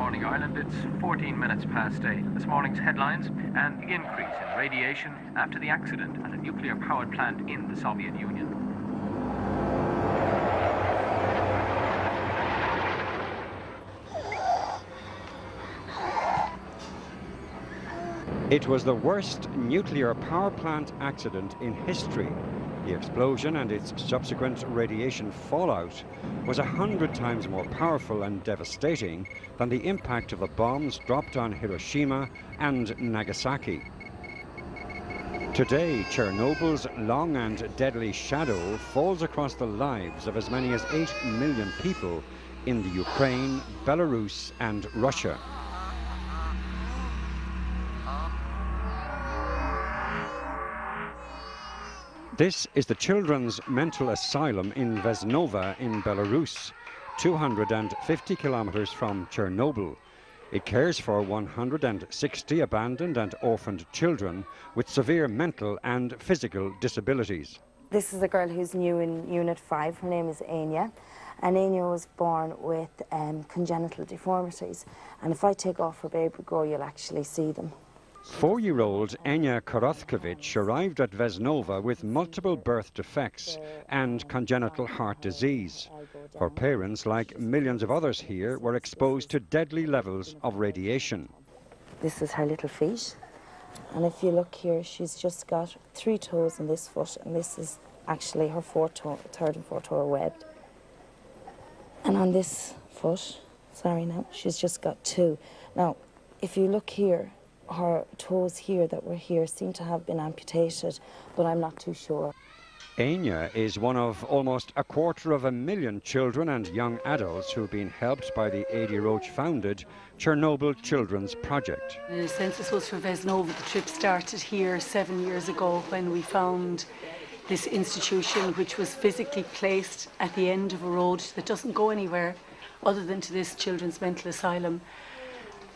Morning Ireland. It's 14 minutes past 8. This morning's headlines and the increase in radiation after the accident at a nuclear power plant in the Soviet Union. It was the worst nuclear power plant accident in history. The explosion and its subsequent radiation fallout was 100 times more powerful and devastating than the impact of the bombs dropped on Hiroshima and Nagasaki. Today, Chernobyl's long and deadly shadow falls across the lives of as many as 8 million people in the Ukraine, Belarus and Russia. This is the Children's Mental Asylum in Vesnova in Belarus, 250 kilometers from Chernobyl. It cares for 160 abandoned and orphaned children with severe mental and physical disabilities. This is a girl who's new in Unit 5. Her name is Anya. And Anya was born with congenital deformities. And if I take off her baby grow, you'll actually see them. 4-year-old Anya Korotkevich arrived at Vesnova with multiple birth defects and congenital heart disease. Her parents, like millions of others here, were exposed to deadly levels of radiation. This is her little feet. And if you look here, she's just got 3 toes in this foot, and this is actually her third and fourth toe are webbed. And on this foot, she's just got 2. Now, if you look here, her toes here that were here seem to have been amputated, but I'm not too sure. Anya is one of almost 250,000 children and young adults who've been helped by the Adi Roche-founded Chernobyl Children's Project. The census was for Vesnova. The trip started here 7 years ago when we found this institution, which was physically placed at the end of a road that doesn't go anywhere other than to this children's mental asylum.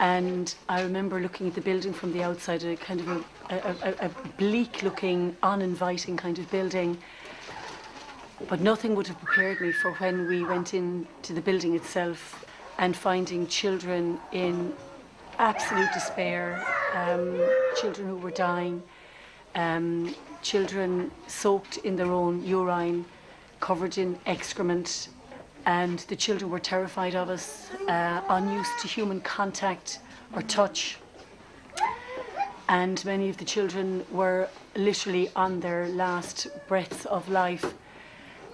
And I remember looking at the building from the outside, a kind of a bleak-looking, uninviting kind of building. But nothing would have prepared me for when we went into the building itself and finding children in absolute despair, children who were dying, children soaked in their own urine, covered in excrement. And the children were terrified of us, unused to human contact or touch. And many of the children were literally on their last breaths of life.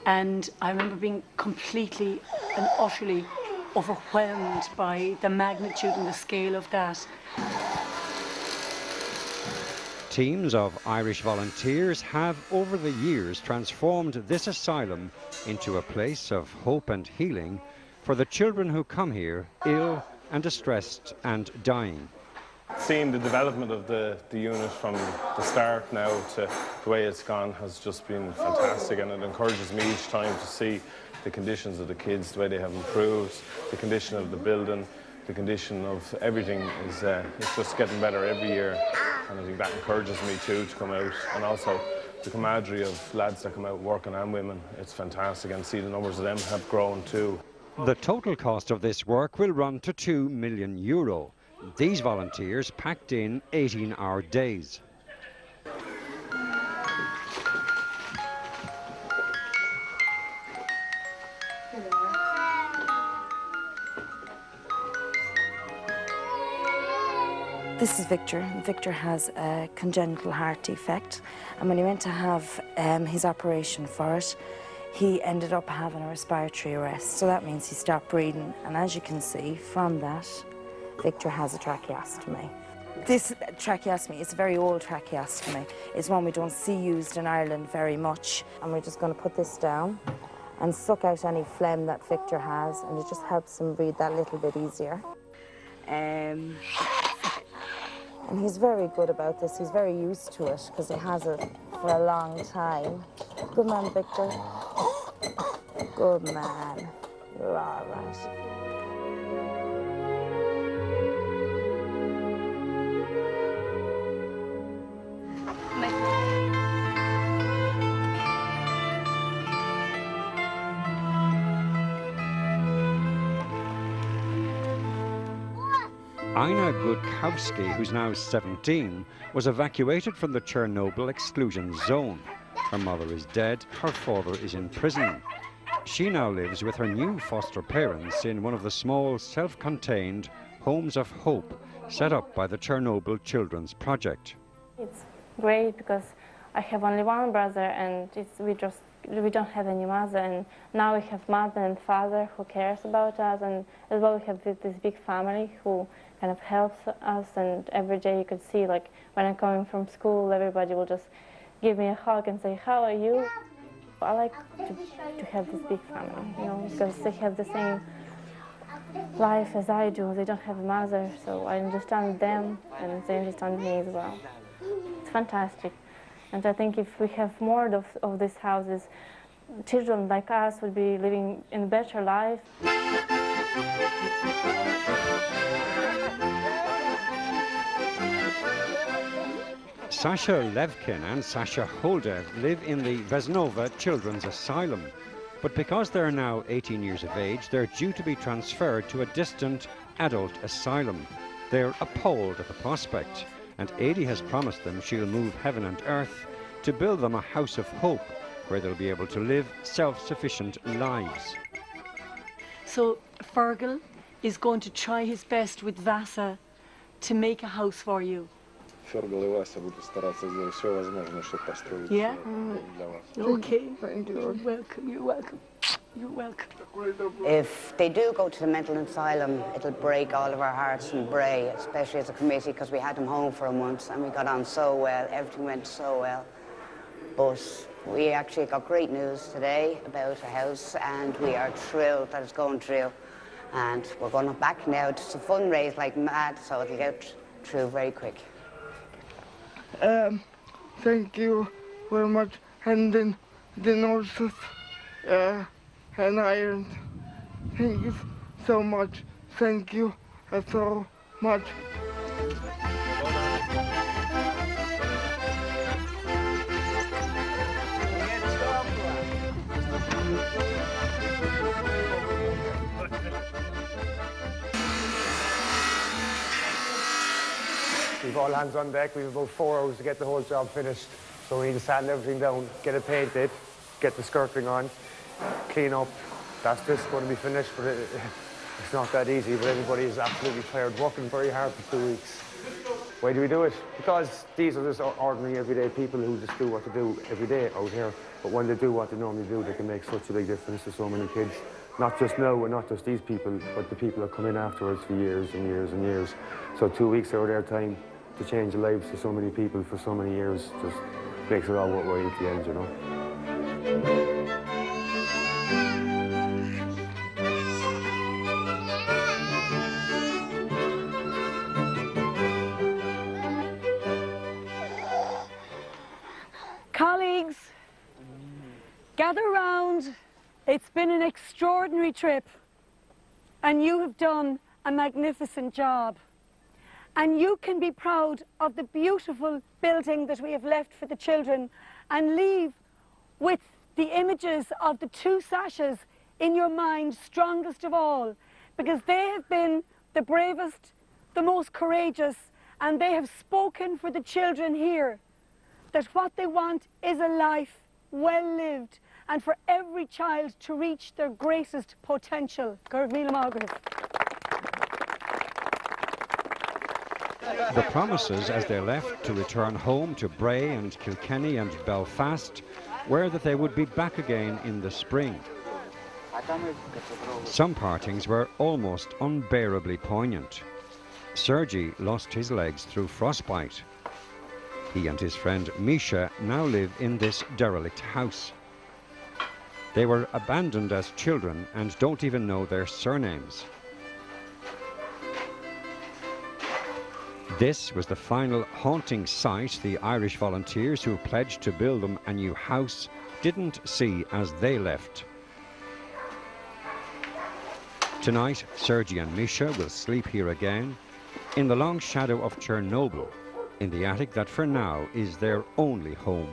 And I remember being completely and utterly overwhelmed by the magnitude and the scale of that. Teams of Irish volunteers have, over the years, transformed this asylum into a place of hope and healing for the children who come here ill and distressed and dying. Seeing the development of the unit from the start now to the way it's gone has just been fantastic, and it encourages me each time to see the conditions of the kids, the way they have improved, the condition of the building, the condition of everything is it's just getting better every year. And I think that encourages me too to come out, and also the camaraderie of lads that come out working and women. It's fantastic, and see the numbers of them have grown too. The total cost of this work will run to €2 million. These volunteers packed in 18-hour days. This is Victor. Victor has a congenital heart defect, and when he went to have his operation for it, he ended up having a respiratory arrest. So that means he stopped breathing, and as you can see from that, Victor has a tracheostomy. This tracheostomy is a very old tracheostomy. It's one we don't see used in Ireland very much. And we're just going to put this down and suck out any phlegm that Victor has, and it just helps him breathe that little bit easier. And he's very good about this. He's very used to it because he has it for a long time. Good man, Victor. Good man. You're all right. Ina Gudkowski, who's now 17, was evacuated from the Chernobyl exclusion zone. Her mother is dead, her father is in prison. She now lives with her new foster parents in one of the small, self-contained homes of hope set up by the Chernobyl Children's Project. It's great because I have only one brother and we don't have any mother, and now we have mother and father who cares about us, and as well we have this big family who kind of helps us, and every day you could see, like when I'm coming from school, everybody will just give me a hug and say, how are you? I like to have this big family, you know, because they have the same life as I do. They don't have a mother, so I understand them and they understand me as well. It's fantastic. And I think if we have more of these houses, children like us would be living in a better life. Sasha Levkin and Sasha Holdev live in the Vesnova Children's Asylum. But because they're now 18 years of age, they're due to be transferred to a distant adult asylum. They're appalled at the prospect, and Adi has promised them she'll move heaven and earth to build them a house of hope where they'll be able to live self-sufficient lives. So Fergal is going to try his best with Vasa to make a house for you. Fergal и Вася будут стараться сделать все возможное, чтобы построить Yeah? для вас. Okay. You're welcome, you're welcome. You're welcome. If they do go to the mental asylum, it'll break all of our hearts from Bray, especially as a committee, because we had them home for a month and we got on so well, everything went so well. But we actually got great news today about a house, and we are thrilled that it's going through. And we're going back now. It's a fundraise like mad, so it'll get through very quick. Thank you very much. And then the nurses and Iron. Thank you so much. Thank you so much. We've all hands on deck. We've about 4 hours to get the whole job finished. So we need to sand everything down, get it painted, get the skirting on, clean up. That's just going to be finished, but it's not that easy. But everybody is absolutely tired, working very hard for 2 weeks. Why do we do it? Because these are just ordinary, everyday people who just do what they do every day out here. But when they do what they normally do, they can make such a big difference to so many kids. Not just now, and not just these people, but the people that come in afterwards for years and years and years. So 2 weeks out of their time to change the lives of so many people for so many years just makes it all worthwhile at the end, you know. Colleagues, gather round. It's been an extraordinary trip, and you have done a magnificent job. And you can be proud of the beautiful building that we have left for the children, and leave with the images of the 2 Sashas in your mind, strongest of all, because they have been the bravest, the most courageous, and they have spoken for the children here, that what they want is a life well lived, and for every child to reach their greatest potential. The promises as they left to return home to Bray and Kilkenny and Belfast were that they would be back again in the spring. Some partings were almost unbearably poignant. Sergei lost his legs through frostbite. He and his friend Misha now live in this derelict house. They were abandoned as children and don't even know their surnames. This was the final haunting sight the Irish volunteers who pledged to build them a new house didn't see as they left. Tonight, Sergei and Misha will sleep here again, in the long shadow of Chernobyl, in the attic that for now is their only home.